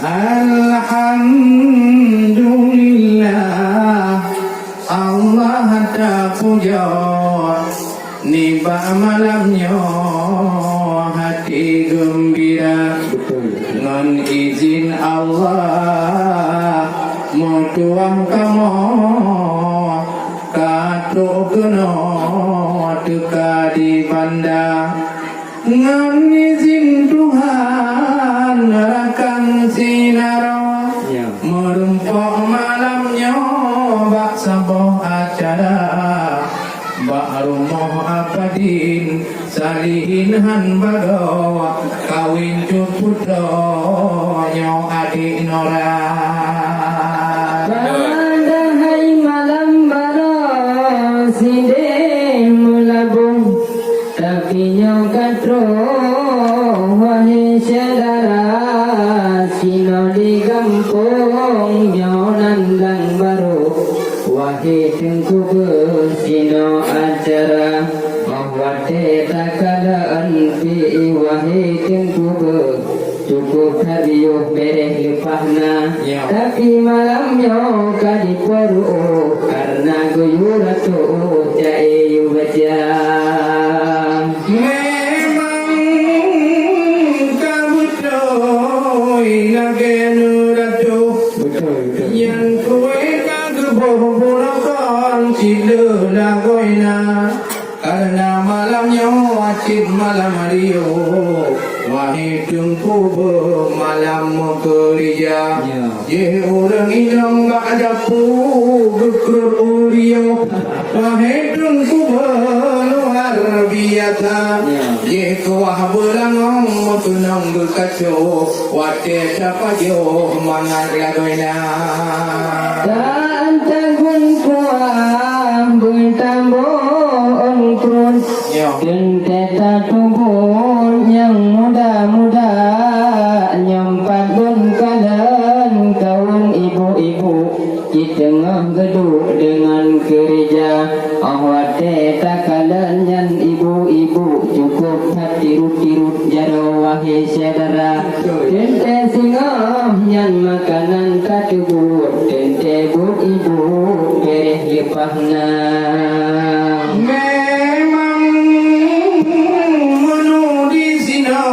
Alhamdulillah Allah tak puja niba malamnya hati gembira ngan izin Allah mutuang kamu katuk kena teka di banda ngan izin Tuhan rakan sinaro merumpok malamnya bak saboh acara bak rumah akadin salihin han bado kawin cut putra nyo adik Nora. Pandai malam baru sinde melabung tapi nyo katro wahai saudara sino di kampung nyo nandang baru wahai tengku bersino acara wahai takalaan pi wahai tengku cukup hadiah bereh lepahna tapi malamnya kadi peru karena guyura tu jai baca Memang kamu doi ngagenu ratu yang kue kagak bohong cile lagoina karena malamnya wajib malam Mario wahai tungku malam kerja ye orang hilang gak ada bukur urio wahai tungku luar biasa ye kuah berangong tunang berkacau wate siapa jo mangat lagoina dan tanggung kuah bertambah ongkrun dan teta tubuh yang muda-muda nyampat pun kalian kawan ibu-ibu di tengah gedung dengan gereja awate takalan yang ibu-ibu cukup hati tirut jaro wahai saudara tente singam yang makanan katubut tente bu ibu bereh lepahna memang menudi sino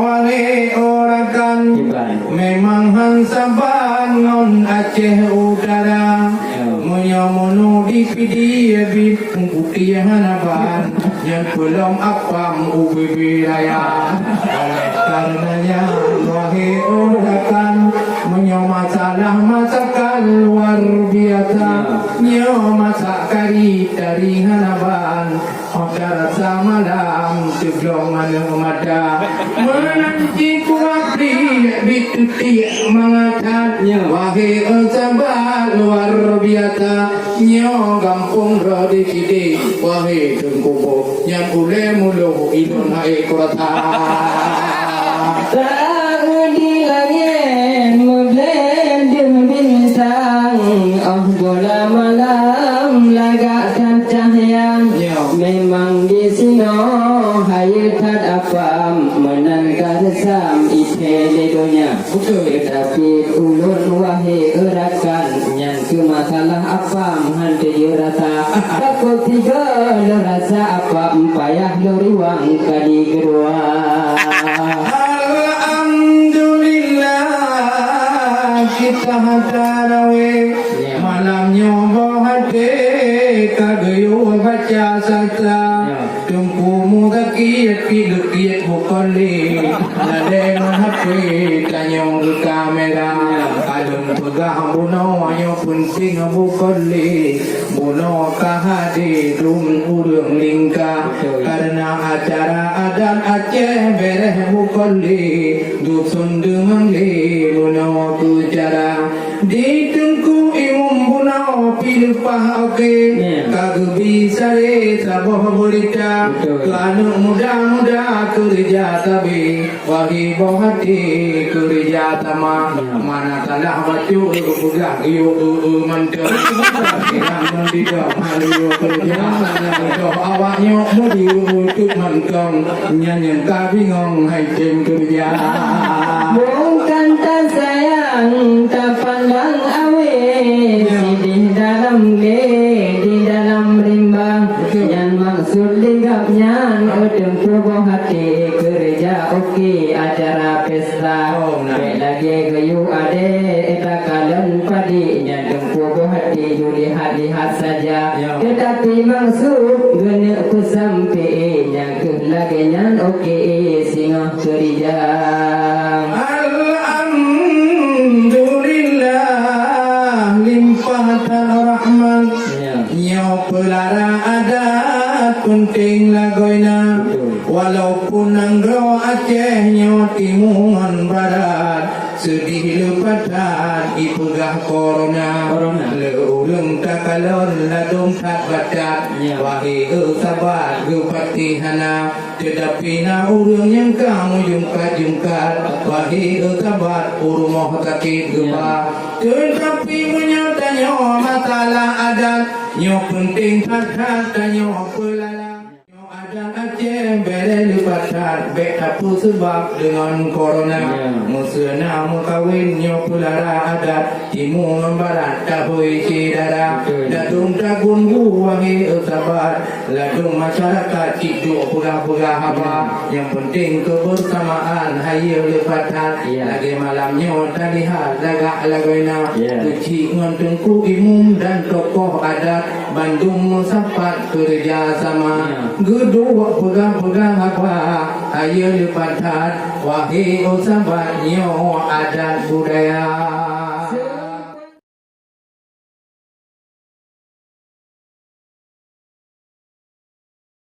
wale orakan memang hansa bangun Aceh udara menyamono di pidi bit putih hanaban yang belum apam ubi raya oleh karenanya wahai orakan masalah masakan luar biasa nyo masak kari dari hanaban hotel samalam seblongan umada menanti kuatri bituti mangatnya wahai sahabat luar biasa nyo gampung rodi kide wahai tengkubo yang ule mulu idun hai kurata di langit memblending bintang bola malam lagakkan cahaya memang di sino hayat apa menangkan sam ite ledonya tetapi ulun wahai erakan yang ke masalah apa menghanti rasa takut tiga rasa apa empayah loriwang kadi gerua kita hadarawe malamnya bohade kagayo baca satra tumpu mudakiyat pilukiyat bukali nade mahape tanyong kamera alun pegah buno ayo punting bukali buno kahade dum urung lingka karena acara adan Aceh bereh bukali dusun dengan buno pucara di tengku imum buno pilupah oke kagak bisa saboh berita anu muda-muda kerja tapi wahai bohati kerja tama mana salah baju pegang yo mantel yang tidak malu kerja awaknya mudi untuk mantong nyanyi kabingong hai tim kerja bukan tak yang tak pandang awe di dalam di dalam rimba yang maksud ligapnya udeng pubuh hati kerja oke acara pesta lagi gayu ade eta kalen padi nyadeng pubuh hati juli hadihat saja tetapi maksud gene ku sampai yang kelagian oke singa kerja. Alhamdulillah limpahkan rahmat nyo pelara adat penting lagoina walaupun nanggro Aceh nyo timungan barat sedih lepatan ipegah corona leuleng takalon ladung tak bacat wahai sahabat gepatihana tetapi na urang yang kamu jungkat wahai sahabat urmoh sakit gepa tetapi menyatanya masalah adat nyo penting tak nyo pelala adat Aceh bere lepatan bek tapu sebab dengan corona musena mukawin nyo pelara adat timu membarat tahui cidara dadung tagun buangi sabar ladung masyarakat hidup pegah-pegah haba yang penting kebersamaan hayo lepatan lagi malamnya tak lihat lagak lagoina kecik ngontung imum dan tokoh adat Bandung Musapat kerjasama gedua pegang-pegang apa ayo lepatan wahai sahabat nyo adat budaya.